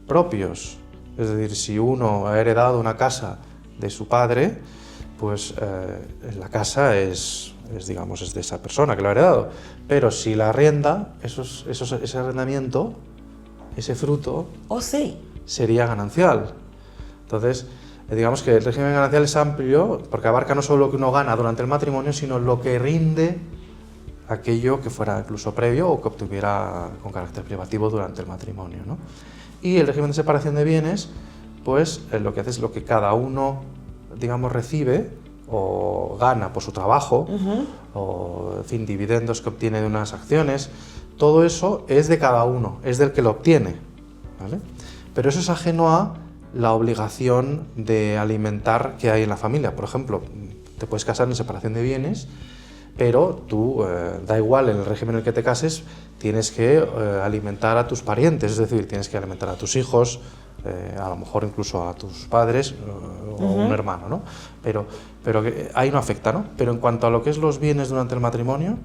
Speaker 2: propios. Es decir, si uno ha heredado una casa de su padre, pues la casa es de esa persona que lo ha heredado. Pero si la arrienda, ese arrendamiento, ese fruto, sería ganancial. Entonces, digamos que el régimen ganancial es amplio porque abarca no solo lo que uno gana durante el matrimonio, sino lo que rinde aquello que fuera incluso previo o que obtuviera con carácter privativo durante el matrimonio, ¿no? Y el régimen de separación de bienes, pues lo que hace es lo que cada uno, digamos, recibe o gana por su trabajo, o, en fin, dividendos que obtiene de unas acciones, todo eso es de cada uno, es del que lo obtiene, ¿vale? Pero eso es ajeno a la obligación de alimentar que hay en la familia. Por ejemplo, te puedes casar en separación de bienes, pero tú, da igual en el régimen en el que te cases, tienes que alimentar a tus parientes, es decir, tienes que alimentar a tus hijos, a lo mejor incluso a tus padres o un hermano, ¿no? Pero que ahí no afecta, ¿no? Pero en cuanto a lo que es los bienes durante el matrimonio,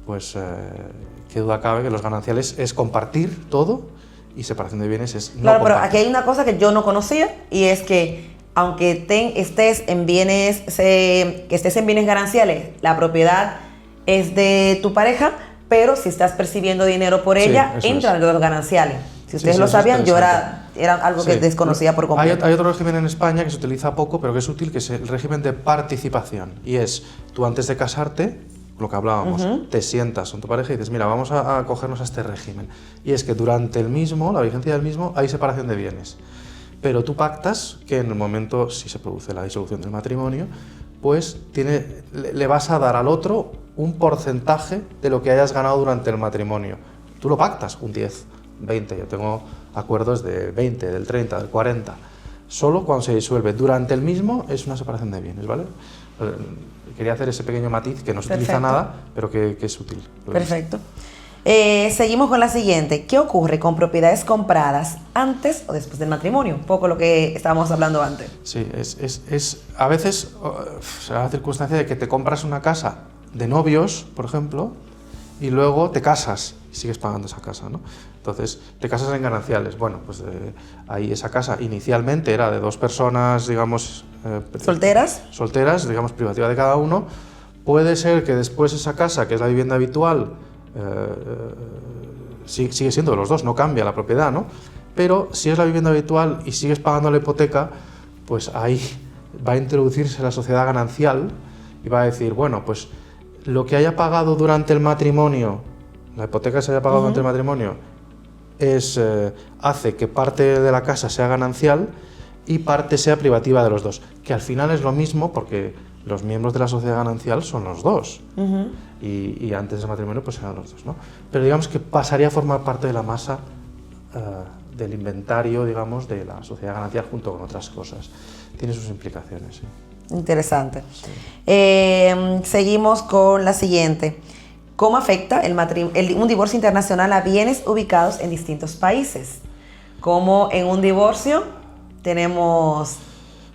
Speaker 2: pues qué duda cabe que los gananciales es compartir todo y separación de bienes es no
Speaker 1: Claro, pero
Speaker 2: compartir.
Speaker 1: aquí hay una cosa que yo no conocía y es que aunque estés en bienes gananciales, la propiedad es de tu pareja, pero si estás percibiendo dinero por
Speaker 2: Sí,
Speaker 1: ella,
Speaker 2: eso
Speaker 1: entra en los gananciales. Si ustedes
Speaker 2: sí,
Speaker 1: lo
Speaker 2: eso es
Speaker 1: sabían, yo
Speaker 2: interesante.
Speaker 1: era algo que
Speaker 2: Sí.
Speaker 1: desconocía por completo.
Speaker 2: Hay otro régimen en España que se utiliza poco, pero que es útil, que es el régimen de participación. Y es, tú antes de casarte, lo que hablábamos, te sientas con tu pareja y dices, mira, vamos a acogernos a este régimen. Y es que durante el mismo, la vigencia del mismo, hay separación de bienes. Pero tú pactas que en el momento, si se produce la disolución del matrimonio, pues le vas a dar al otro un porcentaje de lo que hayas ganado durante el matrimonio. Tú lo pactas, un 10, 20, yo tengo acuerdos de 20, del 30, del 40. Solo cuando se disuelve durante el mismo es una separación de bienes, ¿vale? Quería hacer ese pequeño matiz que no se utiliza nada, pero que es útil.
Speaker 1: Perfecto. Seguimos con la siguiente. ¿Qué ocurre con propiedades compradas antes o después del matrimonio? Un poco lo que estábamos hablando antes.
Speaker 2: Sí, a veces se da la circunstancia de que te compras una casa de novios, por ejemplo, y luego te casas y sigues pagando esa casa, ¿no? Entonces, te casas en gananciales. Bueno, pues ahí esa casa inicialmente era de dos personas, digamos... Solteras, digamos, privativa de cada uno. Puede ser que después esa casa, que es la vivienda habitual, sigue siendo de los dos, no cambia la propiedad, ¿no? Pero si es la vivienda habitual y sigues pagando la hipoteca, pues ahí va a introducirse la sociedad ganancial y va a decir, bueno, pues lo que haya pagado durante el matrimonio, la hipoteca que se haya pagado durante el matrimonio, hace que parte de la casa sea ganancial y parte sea privativa de los dos, que al final es lo mismo porque los miembros de la sociedad ganancial son los dos y antes del matrimonio pues eran los dos, ¿no? Pero digamos que pasaría a formar parte de la masa del inventario, digamos, de la sociedad ganancial junto con otras cosas. Tiene sus implicaciones, sí.
Speaker 1: Interesante. Seguimos con la siguiente. ¿Cómo afecta un divorcio internacional a bienes ubicados en distintos países? Como en un divorcio tenemos...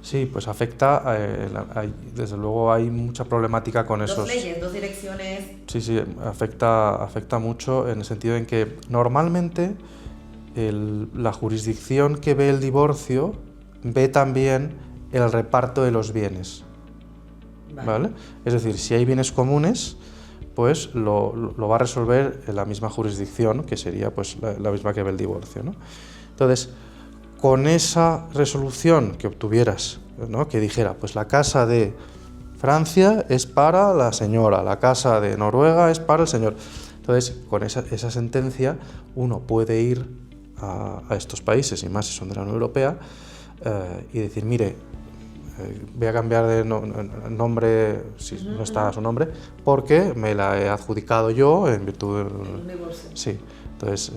Speaker 2: Sí, pues afecta, desde luego hay mucha problemática con esos...
Speaker 1: Dos leyes, dos direcciones...
Speaker 2: Sí, afecta mucho en el sentido en que normalmente la jurisdicción que ve el divorcio ve también el reparto de los bienes, ¿vale? Es decir, si hay bienes comunes, pues lo va a resolver en la misma jurisdicción, que sería pues la misma que ve el divorcio, ¿no? Entonces, con esa resolución que obtuvieras, ¿no? Que dijera, pues la casa de Francia es para la señora, la casa de Noruega es para el señor. Entonces, con esa sentencia, uno puede ir a estos países, y más si son de la Unión Europea, y decir, mire, voy a cambiar de nombre, si no está su nombre, porque me la he adjudicado yo en virtud del divorcio. Sí, entonces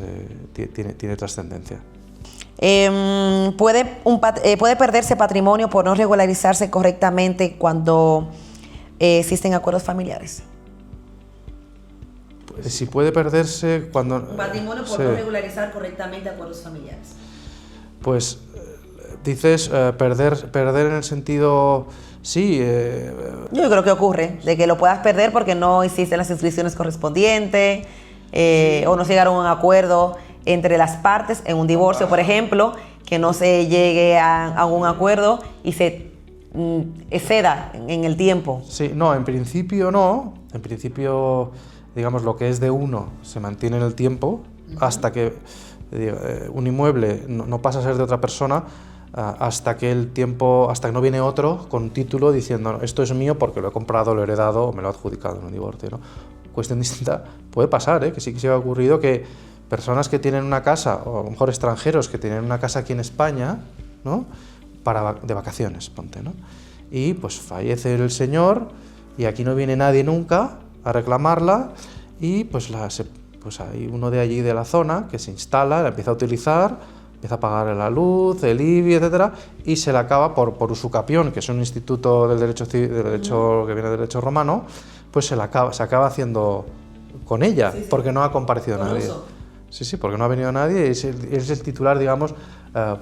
Speaker 2: tiene trascendencia.
Speaker 1: ¿Puede perderse patrimonio por no regularizarse correctamente cuando existen acuerdos familiares?
Speaker 2: Si puede perderse cuando...
Speaker 1: Un patrimonio por no regularizar correctamente acuerdos familiares.
Speaker 2: Pues dices perder en el sentido... Sí.
Speaker 1: Yo creo que ocurre, de que lo puedas perder porque no existen las inscripciones correspondientes o no se llegaron a un acuerdo entre las partes en un divorcio, por ejemplo, que no se llegue a un acuerdo y se exceda en el tiempo.
Speaker 2: Sí, no, en principio no. En principio, digamos, lo que es de uno se mantiene en el tiempo hasta que un inmueble no pasa a ser de otra persona hasta que no viene otro con título diciendo esto es mío porque lo he comprado, lo he heredado o me lo he adjudicado en un divorcio, ¿no? Cuestión distinta, puede pasar, que sí que se ha ocurrido que personas que tienen una casa, o a lo mejor extranjeros que tienen una casa aquí en España, ¿no? De vacaciones, ponte, ¿no? Y pues fallece el señor y aquí no viene nadie nunca a reclamarla y pues hay uno de allí de la zona que se instala, la empieza a utilizar, empieza a pagar la luz, el IBI, etcétera, y se la acaba por usucapión, que es un instituto del derecho que viene del derecho romano, pues se acaba haciendo con ella,
Speaker 1: Sí, sí.
Speaker 2: porque no ha comparecido
Speaker 1: Con
Speaker 2: nadie.
Speaker 1: uso.
Speaker 2: Sí, porque no ha venido nadie, es el titular, digamos,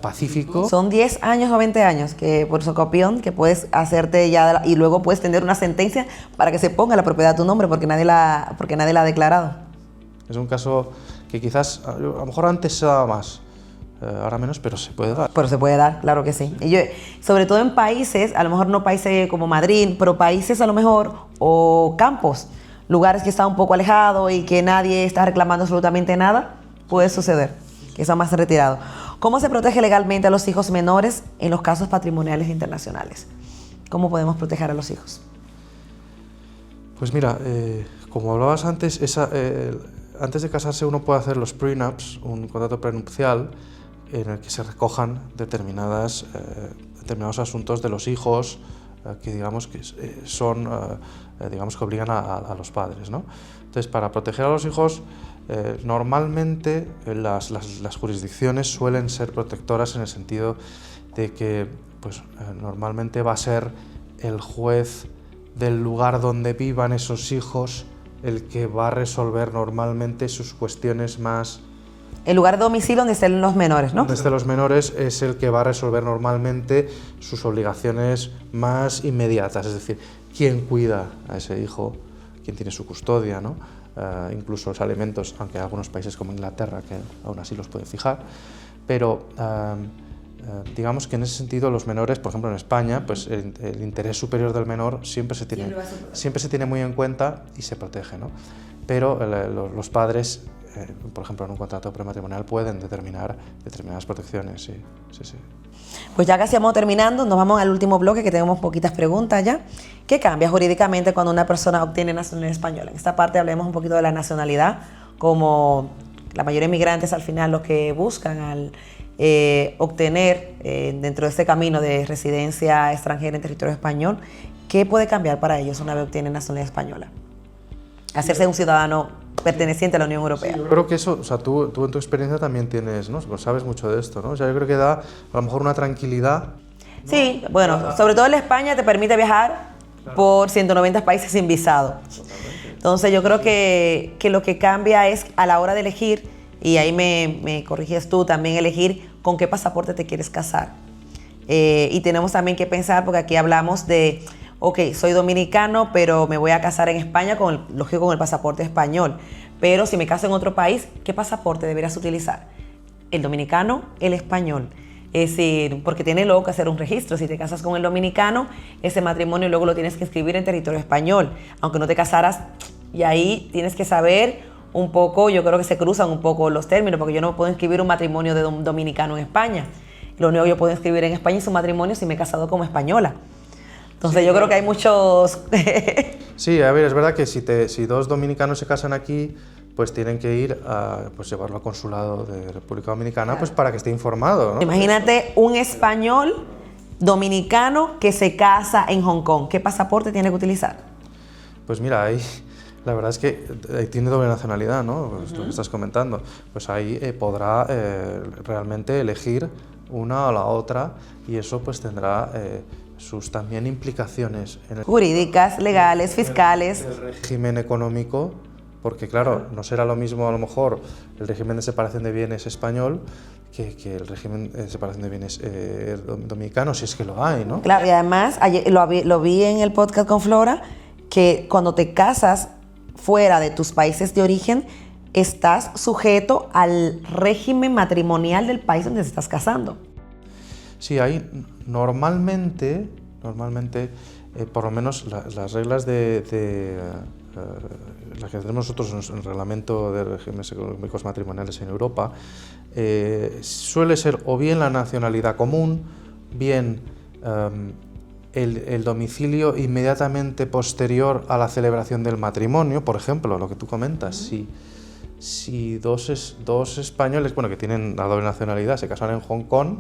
Speaker 2: pacífico.
Speaker 1: Son 10 años o 20 años que por socopión que puedes hacerte ya y luego puedes tener una sentencia para que se ponga la propiedad a tu nombre porque nadie la ha declarado.
Speaker 2: Es un caso que quizás, a lo mejor antes se daba más, ahora menos, pero se puede dar.
Speaker 1: Pero se puede dar, claro que sí. Y sobre todo en países, a lo mejor no países como Madrid, pero países a lo mejor o campos, lugares que están un poco alejados y que nadie está reclamando absolutamente nada, puede suceder, que están más retirados. ¿Cómo se protege legalmente a los hijos menores en los casos patrimoniales internacionales? ¿Cómo podemos proteger a los hijos?
Speaker 2: Pues mira, como hablabas antes, antes de casarse uno puede hacer los prenups, un contrato prenupcial, en el que se recojan determinados asuntos de los hijos que digamos que son, digamos que obligan a los padres, ¿no? Entonces, para proteger a los hijos, normalmente las jurisdicciones suelen ser protectoras en el sentido de que pues, normalmente va a ser el juez del lugar donde vivan esos hijos el que va a resolver normalmente sus cuestiones más...
Speaker 1: El lugar de domicilio donde estén los menores, ¿no?
Speaker 2: Donde estén los menores es el que va a resolver normalmente sus obligaciones más inmediatas, es decir, quién cuida a ese hijo, quién tiene su custodia, ¿no? Incluso los alimentos, aunque hay algunos países como Inglaterra que aún así los pueden fijar, pero digamos que en ese sentido los menores, por ejemplo en España, pues el interés superior del menor siempre se tiene muy en cuenta y se protege, ¿no? Pero los padres, por ejemplo en un contrato prematrimonial, pueden determinar determinadas protecciones, sí.
Speaker 1: Pues ya casi vamos terminando, nos vamos al último bloque que tenemos poquitas preguntas ya. ¿Qué cambia jurídicamente cuando una persona obtiene nacionalidad española? En esta parte hablemos un poquito de la nacionalidad, como la mayoría de inmigrantes al final lo que buscan al obtener dentro de este camino de residencia extranjera en territorio español. ¿Qué puede cambiar para ellos una vez obtienen nacionalidad española? Hacerse un ciudadano perteneciente a la Unión Europea.
Speaker 2: Sí, yo creo que eso, o sea, tú en tu experiencia también tienes, ¿no? Sabes mucho de esto, ¿no? O sea, yo creo que da a lo mejor una tranquilidad.
Speaker 1: Sí, bueno, sobre todo en España te permite viajar por 190 países sin visado. Entonces yo creo que lo que cambia es a la hora de elegir, y ahí me corriges tú, también elegir con qué pasaporte te quieres casar. Y tenemos también que pensar, porque aquí hablamos de, ok, soy dominicano, pero me voy a casar en España con el pasaporte español. Pero si me caso en otro país, ¿qué pasaporte deberías utilizar? ¿El dominicano, el español? Es decir, porque tiene luego que hacer un registro. Si te casas con el dominicano, ese matrimonio luego lo tienes que inscribir en territorio español, aunque no te casaras, y ahí tienes que saber un poco, yo creo que se cruzan un poco los términos, porque yo no puedo inscribir un matrimonio de dominicano en España. Lo único que yo puedo inscribir en España es un matrimonio si me he casado como española. Entonces yo creo que hay muchos...
Speaker 2: Sí, a ver, es verdad que si dos dominicanos se casan aquí, pues tienen que ir a llevarlo al consulado de República Dominicana, pues para que esté informado, ¿no?
Speaker 1: Imagínate un español dominicano que se casa en Hong Kong. ¿Qué pasaporte tiene que utilizar?
Speaker 2: Pues mira, ahí la verdad es que ahí tiene doble nacionalidad, ¿no? Pues lo que estás comentando. Pues ahí podrá realmente elegir una o la otra, y eso pues tendrá sus también implicaciones en el
Speaker 1: Jurídicas, legales, fiscales.
Speaker 2: régimen económico, porque claro, no será lo mismo a lo mejor el régimen de separación de bienes español que el régimen de separación de bienes dominicano, si es que lo hay, ¿no?
Speaker 1: Claro, y además ayer lo vi en el podcast con Flora, que cuando te casas fuera de tus países de origen, estás sujeto al régimen matrimonial del país donde te estás casando.
Speaker 2: Sí, hay normalmente por lo menos las reglas de las que tenemos nosotros en el reglamento de regímenes económicos matrimoniales en Europa, suele ser o bien la nacionalidad común, bien el domicilio inmediatamente posterior a la celebración del matrimonio. Por ejemplo, lo que tú comentas, si dos españoles, bueno, que tienen la doble nacionalidad, se casan en Hong Kong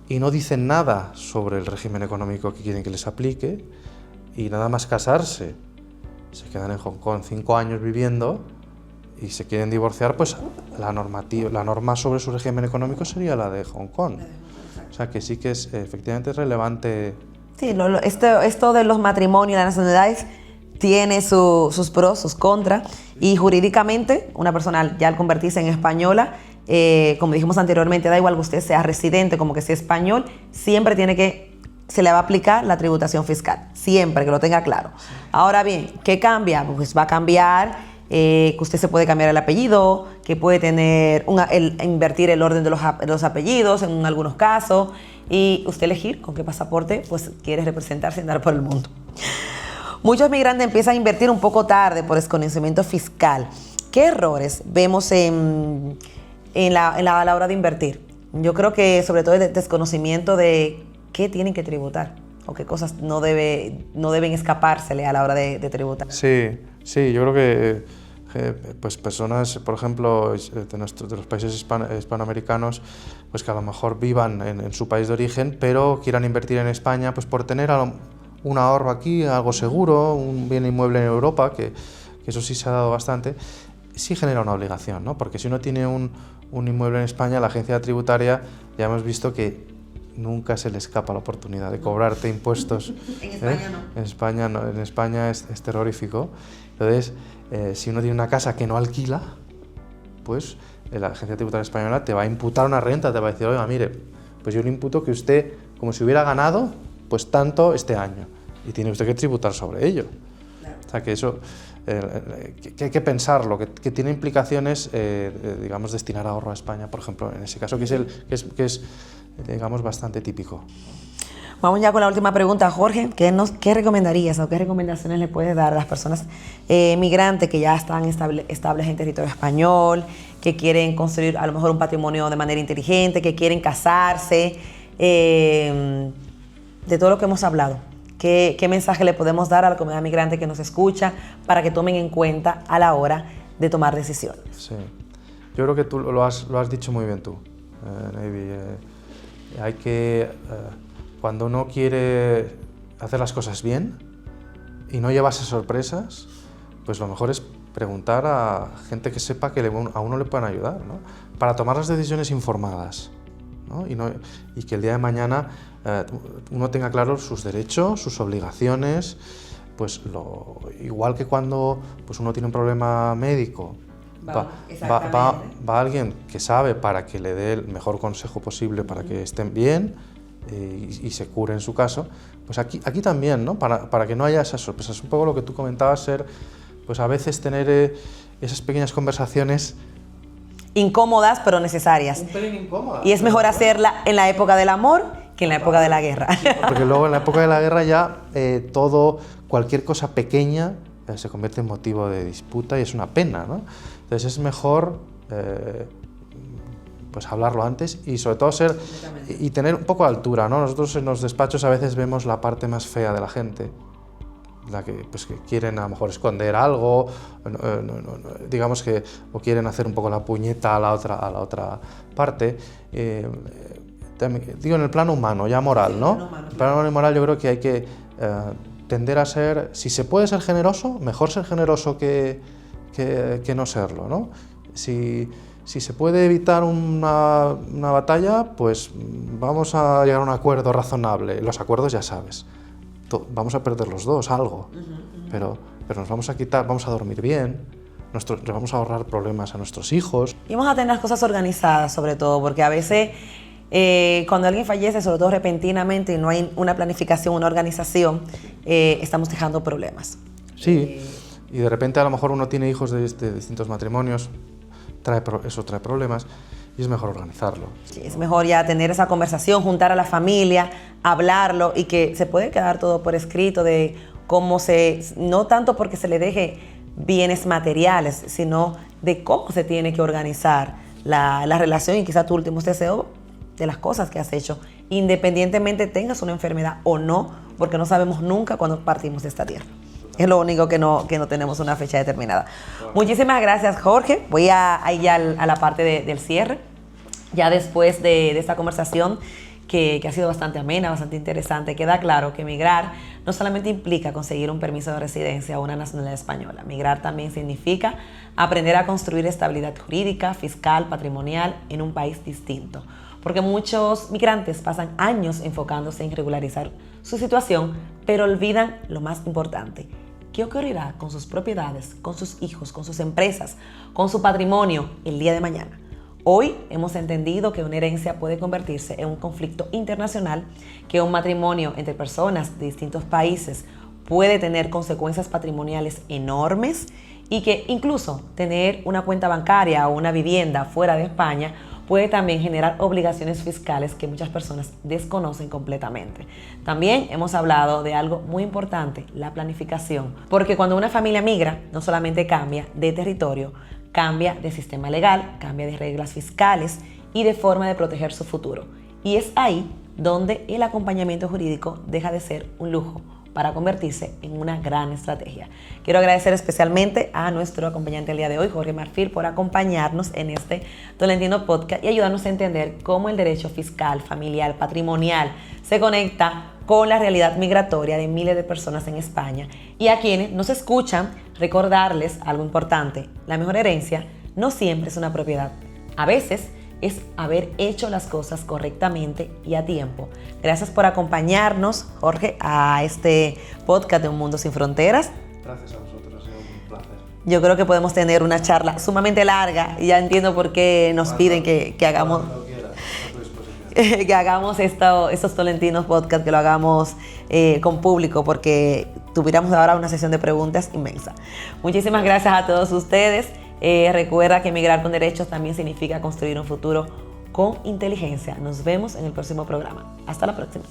Speaker 2: y no dicen nada sobre el régimen económico que quieren que les aplique, y nada más casarse se quedan en Hong Kong 5 años viviendo y se quieren divorciar, pues la norma sobre su régimen económico sería la de Hong Kong. O sea que sí que es efectivamente relevante.
Speaker 1: Sí, esto de los matrimonios y las nacionalidades tiene sus pros, sus contras, y jurídicamente una persona ya al convertirse en española, como dijimos anteriormente, da igual que usted sea residente como que sea español, siempre se le va a aplicar la tributación fiscal, siempre, que lo tenga claro. Ahora bien, ¿qué cambia? Pues va a cambiar que usted se puede cambiar el apellido, que puede tener invertir el orden de los apellidos en algunos casos, y usted elegir con qué pasaporte pues quiere representarse y andar por el mundo. Muchos migrantes empiezan a invertir un poco tarde por desconocimiento fiscal. ¿Qué errores vemos a la hora de invertir? Yo creo que sobre todo el desconocimiento de qué tienen que tributar o qué cosas no deben escapársele a la hora de tributar.
Speaker 2: Sí, yo creo que pues personas, por ejemplo, de los países hispanoamericanos, pues que a lo mejor vivan en su país de origen, pero quieran invertir en España, pues por tener un ahorro aquí, algo seguro, un bien inmueble en Europa, que eso sí se ha dado bastante, sí genera una obligación, ¿no? Porque si uno tiene un inmueble en España, la agencia tributaria ya hemos visto que nunca se le escapa la oportunidad de cobrarte impuestos.
Speaker 1: En España no.
Speaker 2: En España no, en España es terrorífico. Entonces, si uno tiene una casa que no alquila, pues la agencia tributaria española te va a imputar una renta, te va a decir, oiga, mire, pues yo le imputo que usted, como si hubiera ganado, pues tanto este año, y tiene usted que tributar sobre ello. Claro. O sea, que eso, que hay que pensarlo, que tiene implicaciones, digamos, destinar ahorro a España, por ejemplo, en ese caso, que es digamos, bastante típico.
Speaker 1: Vamos ya con la última pregunta, Jorge. ¿Qué recomendarías o qué recomendaciones le puedes dar a las personas migrantes que ya están estables en territorio español, que quieren construir a lo mejor un patrimonio de manera inteligente, que quieren casarse? De todo lo que hemos hablado, ¿qué mensaje le podemos dar a la comunidad migrante que nos escucha para que tomen en cuenta a la hora de tomar decisiones?
Speaker 2: Sí, yo creo que tú lo has dicho muy bien tú, Navy. Hay que, cuando uno quiere hacer las cosas bien y no llevarse sorpresas, pues lo mejor es preguntar a gente que sepa que a uno le pueden ayudar, ¿no? Para tomar las decisiones informadas, ¿no? Y que el día de mañana uno tenga claros sus derechos, sus obligaciones, pues igual que cuando pues uno tiene un problema médico, va alguien que sabe para que le dé el mejor consejo posible para que estén bien y se cure en su caso, pues aquí también, ¿no? Para que no haya esas sorpresas. Un poco lo que tú comentabas, pues a veces tener esas pequeñas conversaciones
Speaker 1: incómodas pero necesarias.
Speaker 2: Un pelín incómodas.
Speaker 1: Y es mejor hacerla en la época del amor que en la época de la guerra.
Speaker 2: Sí, porque luego en la época de la guerra ya cualquier cosa pequeña se convierte en motivo de disputa y es una pena, ¿no? Entonces es mejor pues hablarlo antes y sobre todo y tener un poco de altura, ¿no? Nosotros en los despachos a veces vemos la parte más fea de la gente, la que quieren a lo mejor esconder algo, digamos que o quieren hacer un poco la puñeta a la otra parte. Digo, en el plano humano, ya moral, ¿no? En el plano humano y moral yo creo que hay que tender a ser, si se puede ser generoso, mejor ser generoso que no serlo, ¿no? Si se puede evitar una batalla, pues vamos a llegar a un acuerdo razonable. Los acuerdos ya sabes, vamos a perder los dos algo, pero nos vamos a quitar, vamos a dormir bien, les vamos a ahorrar problemas a nuestros hijos.
Speaker 1: Y vamos a tener las cosas organizadas sobre todo, porque a veces cuando alguien fallece, sobre todo repentinamente, y no hay una planificación, una organización, estamos dejando problemas.
Speaker 2: Sí, y de repente a lo mejor uno tiene hijos de distintos matrimonios, eso trae problemas y es mejor organizarlo.
Speaker 1: Sí, es mejor ya tener esa conversación, juntar a la familia, hablarlo y que se puede quedar todo por escrito de cómo no tanto porque se le deje bienes materiales, sino de cómo se tiene que organizar la relación y quizá tu último deseo de las cosas que has hecho, independientemente tengas una enfermedad o no, porque no sabemos nunca cuándo partimos de esta tierra. Es lo único que no tenemos una fecha determinada. Muchísimas gracias, Jorge. Voy a ir ya a la parte del cierre. Ya después de esta conversación que ha sido bastante amena, bastante interesante, queda claro que migrar no solamente implica conseguir un permiso de residencia o una nacionalidad española. Migrar también significa aprender a construir estabilidad jurídica, fiscal, patrimonial en un país distinto. Porque muchos migrantes pasan años enfocándose en regularizar su situación, pero olvidan lo más importante, qué ocurrirá con sus propiedades, con sus hijos, con sus empresas, con su patrimonio el día de mañana. Hoy hemos entendido que una herencia puede convertirse en un conflicto internacional, que un matrimonio entre personas de distintos países puede tener consecuencias patrimoniales enormes y que incluso tener una cuenta bancaria o una vivienda fuera de España puede también generar obligaciones fiscales que muchas personas desconocen completamente. También hemos hablado de algo muy importante, la planificación, porque cuando una familia migra, no solamente cambia de territorio, cambia de sistema legal, cambia de reglas fiscales y de forma de proteger su futuro. Y es ahí donde el acompañamiento jurídico deja de ser un lujo para convertirse en una gran estrategia. Quiero agradecer especialmente a nuestro acompañante el día de hoy, Jorge Marfil, por acompañarnos en este Tolentino Podcast y ayudarnos a entender cómo el derecho fiscal, familiar, patrimonial se conecta con la realidad migratoria de miles de personas en España. Y a quienes nos escuchan, recordarles algo importante: la mejor herencia no siempre es una propiedad. A veces es haber hecho las cosas correctamente y a tiempo. Gracias por acompañarnos, Jorge, a este podcast de Un Mundo Sin Fronteras.
Speaker 2: Gracias a vosotros, ha sido un placer.
Speaker 1: Yo creo que podemos tener una charla sumamente larga y ya entiendo por qué nos piden que hagamos, que hagamos estos Tolentinos Podcast, que lo hagamos con público, porque tuviéramos ahora una sesión de preguntas inmensa. Muchísimas gracias a todos ustedes. Recuerda que emigrar con derechos también significa construir un futuro con inteligencia. Nos vemos en el próximo programa. Hasta la próxima.